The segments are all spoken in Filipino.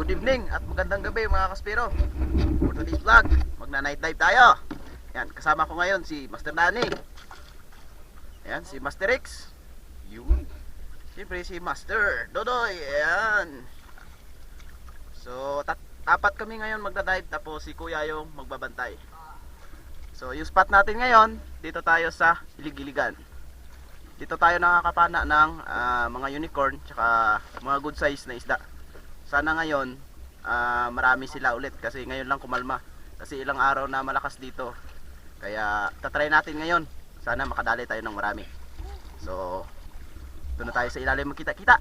Good evening at magandang gabi mga kaspero. For today's vlog, magna-night dive tayo. Yan, kasama ko ngayon si Master Danny. Yan, si Master X. Yun. Siyempre si Master Dodoy. Yan. So, apat kami ngayon magna-dive, tapos si Kuya yung magbabantay. So, yung spot natin ngayon, dito tayo sa Ilig-Iligan. Dito tayo nakakapana ng mga unicorn tsaka mga good size na isda. Sana ngayon marami sila ulit kasi ngayon lang kumalma. Kasi ilang araw na malakas dito. Kaya tatry natin ngayon. Sana makadali tayo ng marami. So, doon na tayo sa ilalim magkita-kita.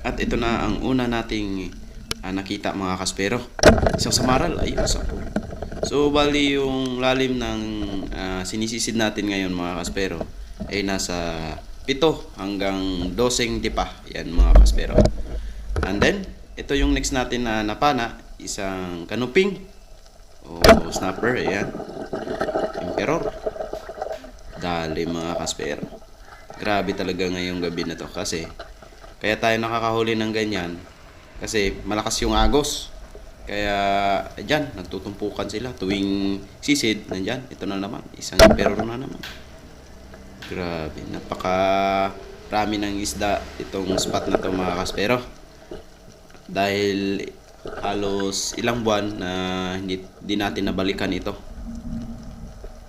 At ito na ang una nating nakita mga kaspero. Isang samaral, ayun sa pool. So bali yung lalim ng sinisisid natin ngayon mga kaspero ay nasa 7 hanggang 12 dipa. Yan mga kaspero. And then ito yung next natin na napana, isang kanuping o snapper. Ayan, emperor. Dali mga kaspero. Grabe talaga ngayong gabi na to kasi kaya tayo nakakahuli ng ganyan kasi malakas yung agos. Kaya dyan, nagtutumpukan sila tuwing sisid. Nandyan, ito na naman, isang emperor na naman. Grabe, napaka rami ng isda itong spot na to mga kaspero. Dahil halos ilang buwan na hindi natin nabalikan ito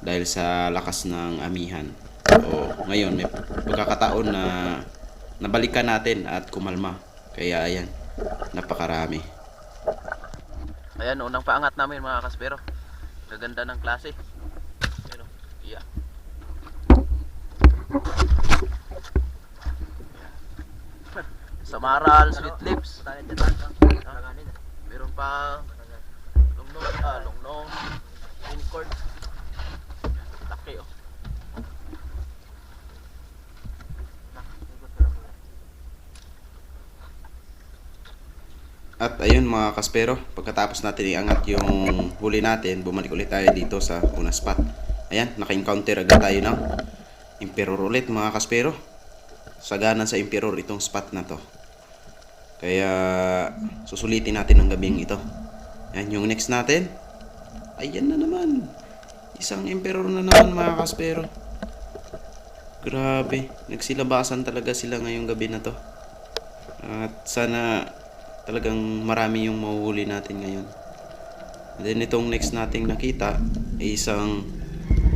dahil sa lakas ng amihan. So ngayon may pagkakataon na nabalikan natin at kumalma. Kaya ayan, napakarami. Ayan, unang paangat namin mga kaspero. Gaganda ng klase. Ayan o, iya. Samaral, sweet lips. Meron pa longnong, unicorn. Laki o. At ayun mga kaspero, pagkatapos natin iangat yung huli natin, bumalik ulit tayo dito sa unang spot. Ayan, naka-encounter agad tayo ng emperor ulit mga kaspero. Sagana sa emperor itong spot na to. Kaya susulitin natin ang gabing ito. Ayan yung next natin. Ayan na naman, isang emperor na naman mga kaspero. Grabe, nagsilabasan talaga sila ngayong gabi na to. At sana talagang marami yung mahuhuli natin ngayon. And then itong next nating nakita ay isang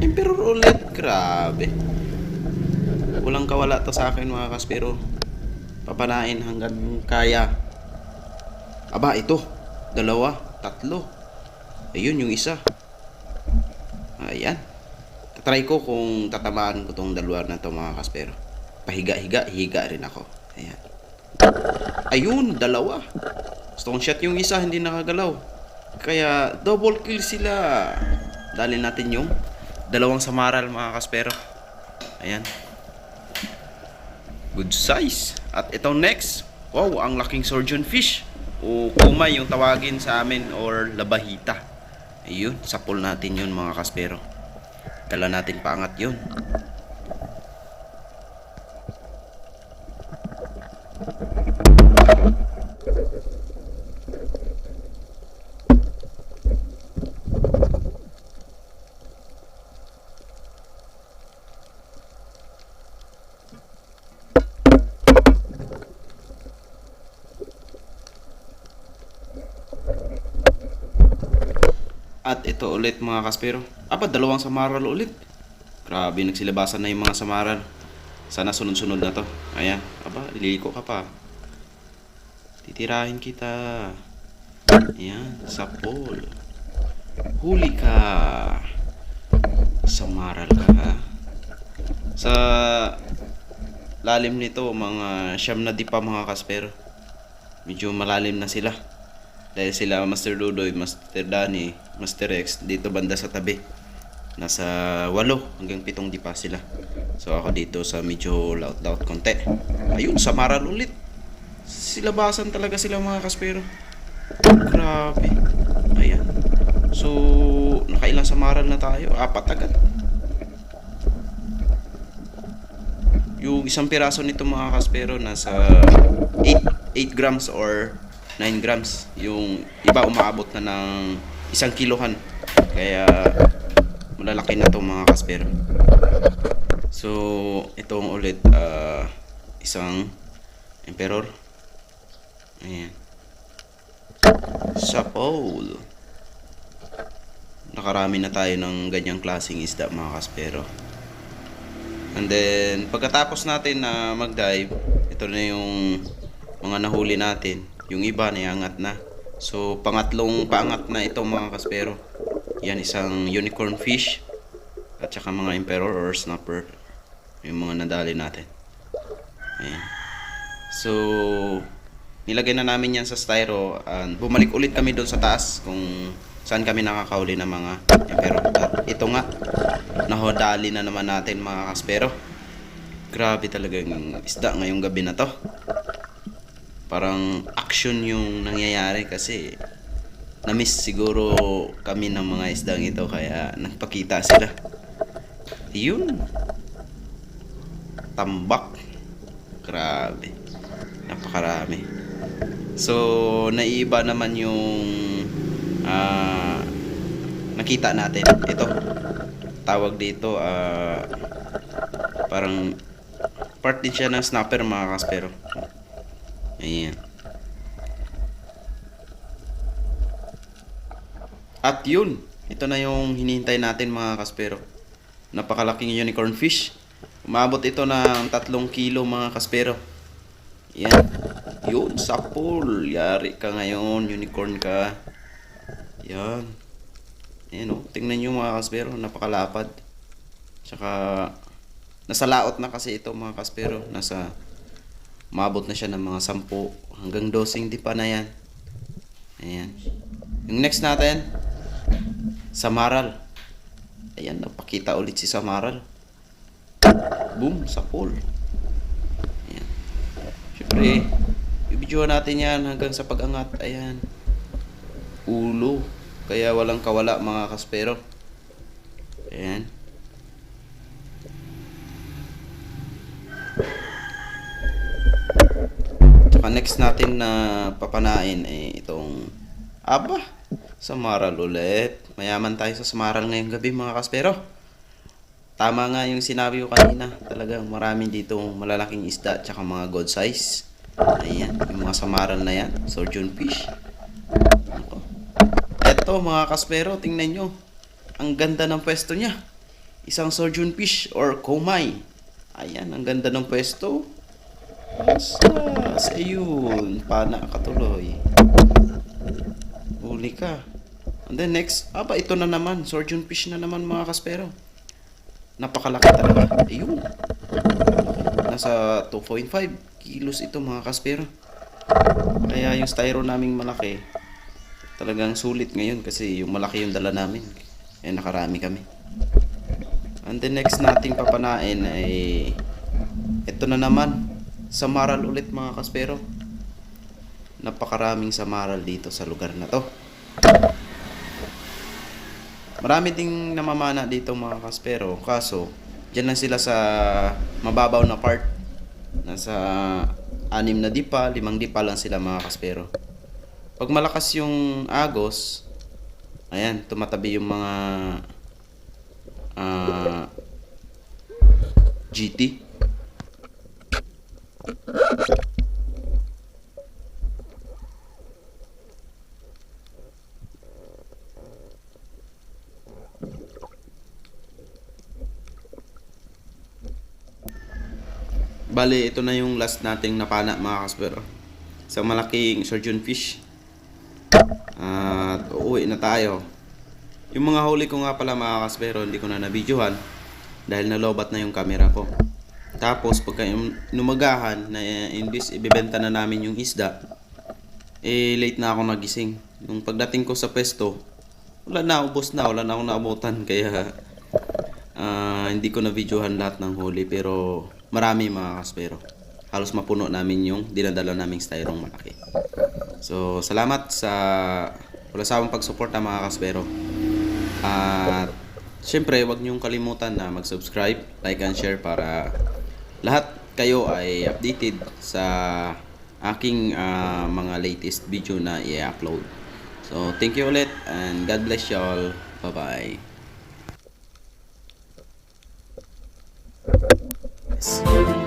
emperor ulit. Grabe, walang kawala to sa akin mga kaspero. Papanain hanggang kaya. Aba, ito, 2, 3. Ayun yung isa. Ayan, tatry ko kung tatamaan ko tong 2 na to mga kaspero. Pahiga-higa, higa rin ako. Ayan. Ayun, 2. Stone shot yung isa, hindi nakagalaw. Kaya double kill sila. Dali natin yung 2 samaral mga kaspero. Ayan, good size. At itong next, wow, ang laking surgeon fish o kumay yung tawagin sa amin, or labahita. Ayun, sa pool natin yun mga kaspero. Dala natin paangat yun. At ito ulit mga kaspero. Aba, 2 samaral ulit. Grabe, nagsilabasan na yung mga samaral. Sana sunod-sunod na to. Ayan, aba, liliko ka pa. Titirahin kita. Ayan, sa pool. Huli ka. Samaral ka ha. Sa lalim nito, mga 9 na dipa mga kaspero. Medyo malalim na sila. Dahil sila Master Dodoy, Master Danny, Master X dito banda sa tabi. Nasa 8 hanggang 7 dipa sila. So ako dito sa medyo laut-laut konti. Ayun, samaral ulit. Silabasan talaga sila mga kaspero. Grabe. Ayan. So nakailang samaral na tayo? 4 agad. Yung isang piraso nito mga kaspero nasa 8 grams or 9 grams. Yung iba umaabot na ng 1 kilohan. Kaya malalaki na to mga kaspero. So itong ulit isang emperor. Ayan. Sa pole. Nakarami na tayo ng ganyang klaseng isda mga kaspero. And then pagkatapos natin na mag-dive, ito na yung mga nahuli natin. Yung iba naiangat na. So pangatlong paangat na ito mga kaspero. Yan isang unicorn fish at saka mga emperor or snapper. Yung mga nadali natin. Ayan. So nilagay na namin yan sa styro and bumalik ulit kami doon sa taas kung saan kami nakakahuli ng mga emperor. At ito nga, nahodali na naman natin mga kaspero. Grabe talaga yung isda ngayong gabi na to. Parang action yung nangyayari kasi na-miss siguro kami ng mga isdang ito kaya nagpakita sila. Yun. Tambak. Grabe. Napakarami. So, naiiba naman yung nakita natin. Ito. Tawag dito parang part din siya ng snapper mga kaspero. Ayan. At yun. Ito na yung hinihintay natin mga kaspero. Napakalaking unicorn fish. Umabot ito ng 3 kilo mga kaspero. Yan. Yun, sa pool. Yari ka ngayon, unicorn ka. Yan. Ayan o, tingnan nyo mga kaspero, napakalapad. Tsaka, nasa laot na kasi ito mga kaspero. Maabot na siya ng mga 10 hanggang 12 di pa na yan. Ayan. Yung next natin, samaral. Ayan, napakita ulit si samaral. Boom, sa pool. Ayan. Siyempre, bibidyohan natin yan hanggang sa pag-angat. Ayan. Ulo. Kaya walang kawala mga kaspero. Ayan. Tsaka next natin na papanain ay itong samaral ulit. Mayaman tayo sa samaral ngayong gabi mga kaspero. Tama nga yung sinabi ko kanina. Talagang marami dito malalaking isda tsaka mga god size. Ayan, yung mga samaral na yan. Surgeon fish. Eto mga kaspero, tingnan nyo. Ang ganda ng pwesto niya. Isang surgeon fish or komay. Ayan, ang ganda ng pwesto. Ayun, pana katuloy. Huli ka. And then next, ito na naman. Surgeon fish na naman mga kaspero. Napakalaki talaga. Ayun. Nasa 2.5 kilos ito mga kaspero. Kaya yung styro naming malaki, talagang sulit ngayon kasi yung malaki yung dala namin. Nakarami kami. And the next nating papanain ay ito na naman. Samaral ulit mga kaspero. Napakaraming samaral dito sa lugar na to. Marami ding namamana dito mga kaspero. Kaso, dyan lang sila sa mababaw na part. Nasa 6 na dipa, 5 dipa lang sila mga kaspero. Pag malakas yung agos, ayan, tumatabi yung mga GT. Bale, ito na yung last nating napana mga kaspero. Isang malaking surgeon fish. At uuwi na tayo. Yung mga huli ko nga pala mga kaspero, hindi ko na nabidyohan dahil nalobat na yung camera ko. Tapos pagka numagahan na imbis ibebenta na namin yung isda, late na ako nagising. Nung pagdating ko sa pwesto, wala na, ubos na, wala na akong naabutan. Kaya hindi ko nabidyohan lahat ng huli, pero marami mga kaspero. Halos mapuno namin yung dinadala naming styrong malaki. So, salamat sa wala sawang pagsuporta mga kaspero. At syempre, huwag niyong kalimutan na mag-subscribe, like and share para lahat kayo ay updated sa aking mga latest video na i-upload. So thank you ulit and God bless y'all. Bye bye.